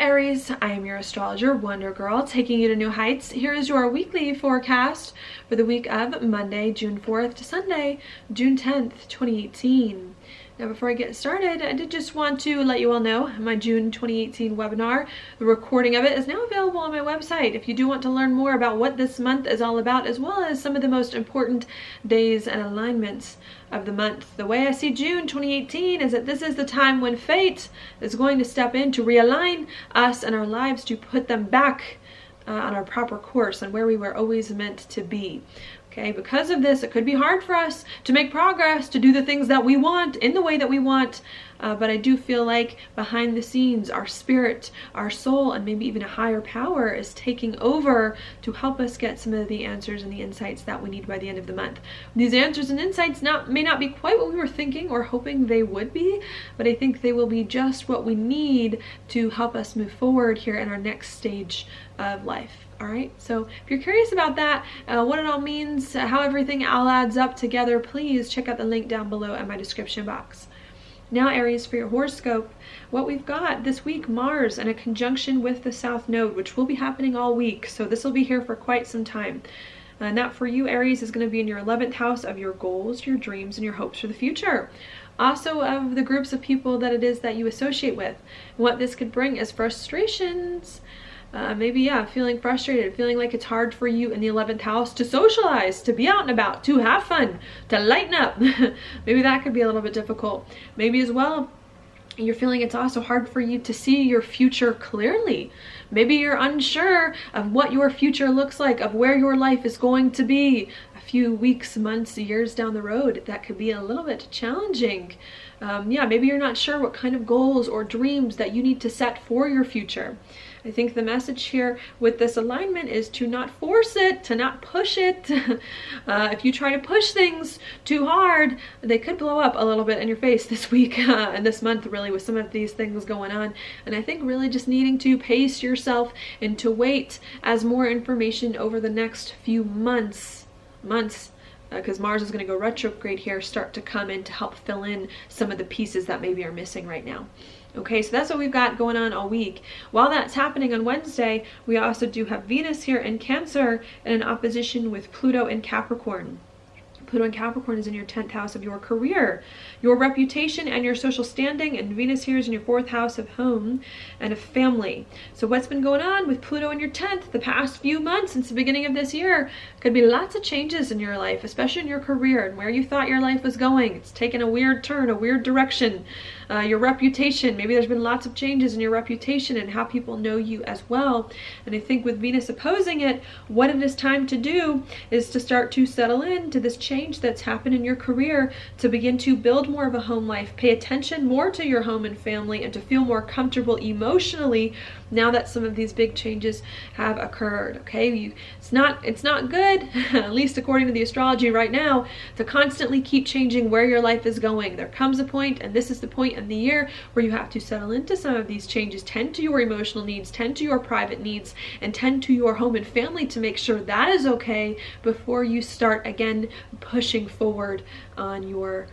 Aries, I am your astrologer, Wonder Girl, taking you to new heights. Here is your weekly forecast for the week of Monday, June 4th to Sunday, June 10th, 2018. Now before I get started, I did just want to let you all know my June 2018 webinar, the recording of it is now available on my website. If you do want to learn more about what this month is all about, as well as some of the most important days and alignments of the month. The way I see June 2018 is that this is the time when fate is going to step in to realign us and our lives to put them back on our proper course and where we were always meant to be. Okay, because of this, it could be hard for us to make progress, to do the things that we want in the way that we want. But I do feel like behind the scenes, our spirit, our soul, and maybe even a higher power is taking over to help us get some of the answers and the insights that we need by the end of the month. These answers and insights may not be quite what we were thinking or hoping they would be, but I think they will be just what we need to help us move forward here in our next stage of life. All right, so if you're curious about that, what it all means, how everything all adds up together, please check out the link down below in my description box. Now, Aries, for your horoscope, what we've got this week, Mars in a conjunction with the South Node, which will be happening all week. So this will be here for quite some time. And that for you, Aries, is going to be in your 11th house of your goals, your dreams, and your hopes for the future. Also of the groups of people that it is that you associate with. And what this could bring is frustrations. Maybe, feeling frustrated, feeling like it's hard for you in the 11th house to socialize, to be out and about, to have fun, to lighten up. Maybe that could be a little bit difficult. Maybe as well, you're feeling it's also hard for you to see your future clearly. Maybe you're unsure of what your future looks like, of where your life is going to be a few weeks, months, years down the road. That could be a little bit challenging. Maybe you're not sure what kind of goals or dreams that you need to set for your future. I think the message here with this alignment is to not force it, to not push it. If you try to push things too hard, they could blow up a little bit in your face this week and this month, really, with some of these things going on. And I think really just needing to pace yourself and to wait as more information over the next few months, because Mars is going to go retrograde here, start to come in to help fill in some of the pieces that maybe are missing right now. Okay, so that's what we've got going on all week. While that's happening on Wednesday, we also do have Venus here in Cancer in an opposition with Pluto in Capricorn. Pluto in Capricorn is in your 10th house of your career, your reputation, and your social standing, and Venus here is in your 4th house of home and of family. So what's been going on with Pluto in your 10th the past few months since the beginning of this year? Could be lots of changes in your life, especially in your career and where you thought your life was going. It's taken a weird turn, a weird direction. Your reputation, maybe there's been lots of changes in your reputation and how people know you as well. And I think with Venus opposing it, what it is time to do is to start to settle into this change that's happened in your career, to begin to build more of a home life, pay attention more to your home and family, and to feel more comfortable emotionally now that some of these big changes have occurred. Okay, it's not good, at least according to the astrology right now, to constantly keep changing where your life is going. There comes a point, and this is the point in the year, where you have to settle into some of these changes, tend to your emotional needs, tend to your private needs, and tend to your home and family to make sure that is okay before you start again pushing forward on your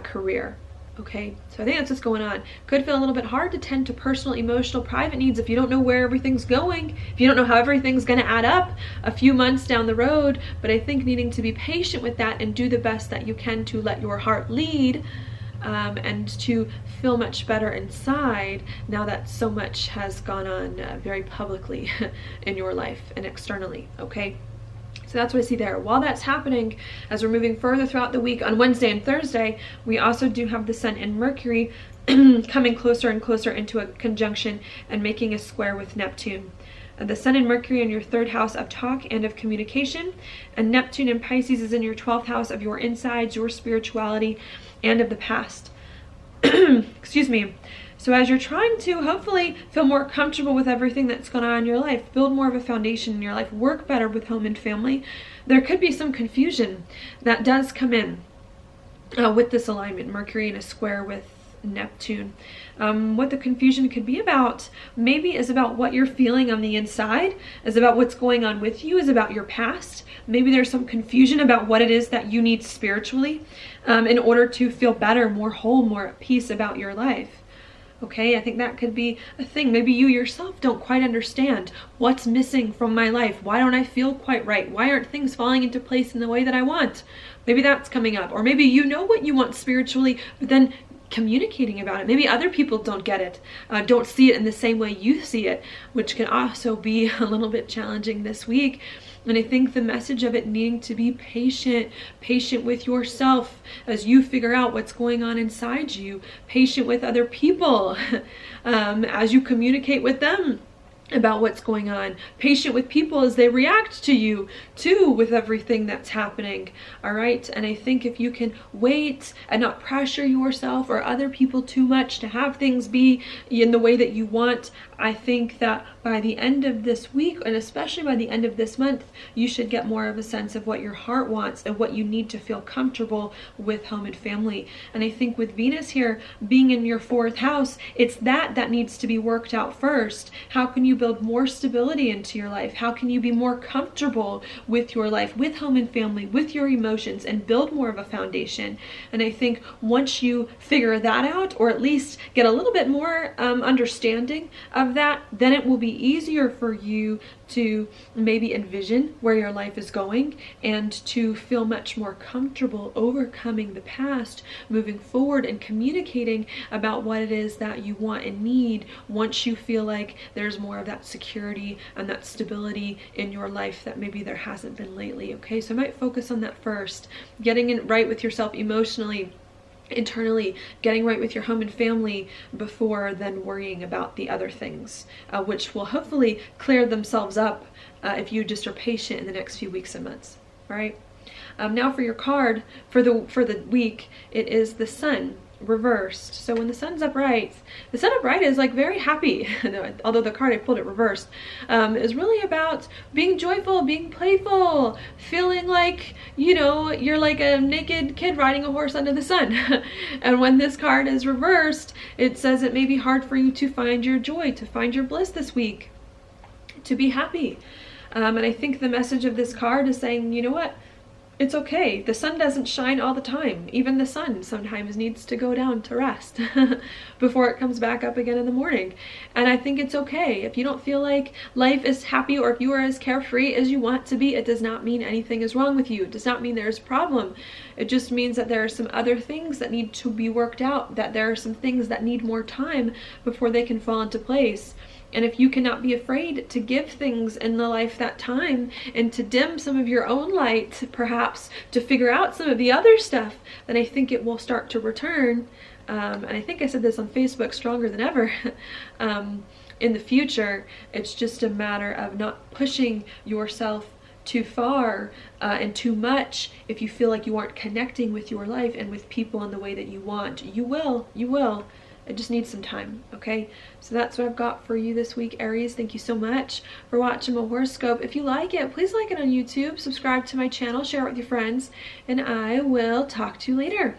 career. Okay, so I think that's what's going on. Could feel a little bit hard to tend to personal, emotional, private needs if you don't know where everything's going, if you don't know how everything's going to add up a few months down the road. But I think needing to be patient with that and do the best that you can to let your heart lead, and to feel much better inside now that so much has gone on very publicly in your life and externally. Okay. So that's what I see there. While that's happening, as we're moving further throughout the week, on Wednesday and Thursday, we also do have the Sun and Mercury coming closer and closer into a conjunction and making a square with Neptune. The Sun and Mercury in your 3rd house of talk and of communication, and Neptune in Pisces is in your 12th house of your insides, your spirituality, and of the past. Excuse me. So as you're trying to hopefully feel more comfortable with everything that's going on in your life, build more of a foundation in your life, work better with home and family, there could be some confusion that does come in with this alignment, Mercury in a square with Neptune. What the confusion could be about maybe is about what you're feeling on the inside, is about what's going on with you, is about your past. Maybe there's some confusion about what it is that you need spiritually in order to feel better, more whole, more at peace about your life. Okay, I think that could be a thing. Maybe you yourself don't quite understand what's missing from my life. Why don't I feel quite right? Why aren't things falling into place in the way that I want? Maybe that's coming up. Or maybe you know what you want spiritually, but then communicating about it. Maybe other people don't get it, don't see it in the same way you see it, which can also be a little bit challenging this week. And I think the message of it needing to be patient with yourself as you figure out what's going on inside you, patient with other people as you communicate with them about what's going on, patient with people as they react to you too with everything that's happening. All right, and I think if you can wait and not pressure yourself or other people too much to have things be in the way that you want, I think that by the end of this week, and especially by the end of this month, you should get more of a sense of what your heart wants and what you need to feel comfortable with home and family. And I think with Venus here being in your 4th house, it's that needs to be worked out first. How can you build more stability into your life? How can you be more comfortable with your life, with home and family, with your emotions, and build more of a foundation? And I think once you figure that out, or at least get a little bit more understanding of that, then it will be easier for you to maybe envision where your life is going and to feel much more comfortable overcoming the past, moving forward and communicating about what it is that you want and need once you feel like there's more of that security and that stability in your life that maybe there hasn't been lately. Okay, so I might focus on that first, getting it right with yourself emotionally, internally, getting right with your home and family before then worrying about the other things, which will hopefully clear themselves up if you just are patient in the next few weeks and months. All right. Now for your card for the week, it is the Sun reversed. So when the sun's upright, the sun upright is like very happy, although the card I pulled it reversed, is really about being joyful, being playful, feeling like, you know, you're like a naked kid riding a horse under the sun. And when this card is reversed, it says it may be hard for you to find your joy, to find your bliss this week, to be happy. And I think the message of this card is saying, you know what? It's okay. The sun doesn't shine all the time. Even the sun sometimes needs to go down to rest before it comes back up again in the morning. And I think it's okay. If you don't feel like life is happy or if you are as carefree as you want to be, it does not mean anything is wrong with you. It does not mean there's a problem. It just means that there are some other things that need to be worked out, that there are some things that need more time before they can fall into place. And if you cannot be afraid to give things in the life that time and to dim some of your own light, perhaps to figure out some of the other stuff, then I think it will start to return. And I think I said this on Facebook, stronger than ever. In the future, it's just a matter of not pushing yourself too far and too much. If you feel like you aren't connecting with your life and with people in the way that you want, you will. It just needs some time, okay? So that's what I've got for you this week, Aries. Thank you so much for watching my horoscope. If you like it, please like it on YouTube, subscribe to my channel, share it with your friends, and I will talk to you later.